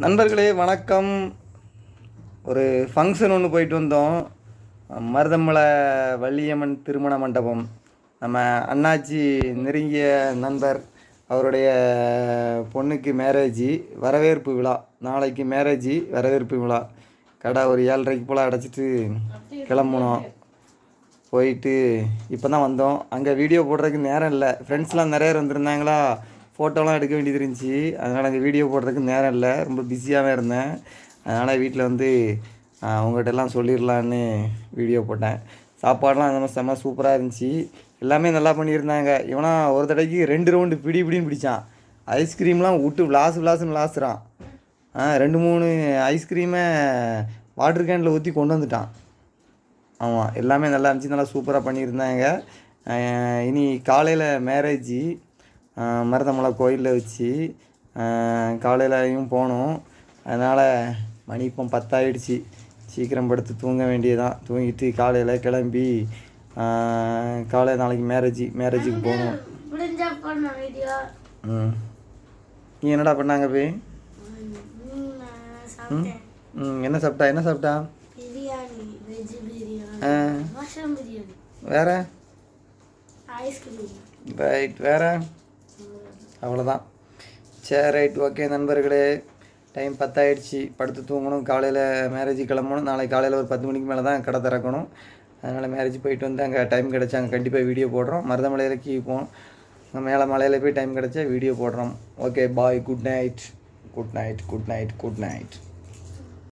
நண்பர்களே வணக்கம். ஒரு ஃபங்க்ஷன் ஒன்று போயிட்டு வந்தோம். மருதமலை வள்ளியம்மன் திருமண மண்டபம். நம்ம அண்ணாச்சி நெருங்கிய நண்பர் அவருடைய பொண்ணுக்கு மேரேஜி, வரவேற்பு விழா. நாளைக்கு மேரேஜி, வரவேற்பு விழா. கடை ஒரு 7:30 போல் அடைச்சிட்டு கிளம்புனோம். போயிட்டு இப்போ தான் வந்தோம். அங்கே வீடியோ போடுறதுக்கு நேரம் இல்லை. ஃப்ரெண்ட்ஸ்லாம் நிறைய பேர் வந்திருந்தாங்களா, ஃபோட்டோலாம் எடுக்க வேண்டியது இருந்துச்சு. அதனால் அங்கே வீடியோ போடுறதுக்கு நேரம் இல்லை, ரொம்ப பிஸியாகவே இருந்தேன். அதனால் வீட்டில் வந்து அவங்ககிட்ட எல்லாம் சொல்லிடலான்னு வீடியோ போட்டேன். சாப்பாடெலாம் அந்த செம்ம சூப்பராக இருந்துச்சு. எல்லாமே நல்லா பண்ணியிருந்தாங்க. இவனா ஒரு தடவைக்கு 2 ரவுண்டு பிடின்னு பிடிச்சான். ஐஸ்கிரீம்லாம் விட்டு விளாசுன்னு விளாசுறான். 2-3 ஐஸ்கிரீமை வாட்டர் கேனில் ஊற்றி கொண்டு வந்துட்டான். ஆமாம், எல்லாமே நல்லா இருந்துச்சு, நல்லா சூப்பராக பண்ணியிருந்தாங்க. இனி காலையில் மேரேஜி மருதமலை கோயிலில் வச்சு காலையிலையும் போகணும். அதனால் மணி இப்போ 10 ஆகிடுச்சி. சீக்கிரம் படுத்து தூங்க வேண்டியதான். தூங்கிட்டு காலையில் கிளம்பி காலையில் நாளைக்கு மேரேஜுக்கு போகணும். நீ என்னடா பண்ணாங்க போய்? என்ன சாப்பிட்டா? வேற ரைட், வேற அவ்வளோதான். சரி, ரைட், ஓகே நண்பர்களே. டைம் 10 ஆகிடுச்சி. படுத்து தூங்கணும். காலையில் மேரேஜுக்கு கிளம்பணும். நாளைக்கு காலையில் ஒரு 10 மணிக்கு மேலே தான் கடை திறக்கணும். அதனால் மேரேஜ் போயிட்டு வந்து அங்கே டைம் கிடச்சாங்க கண்டிப்பாக வீடியோ போடுறோம். மருதமலையில் போவோம். மேலே மலையில் போய் டைம் கிடச்சா வீடியோ போடுறோம். Okay, bye. Good night.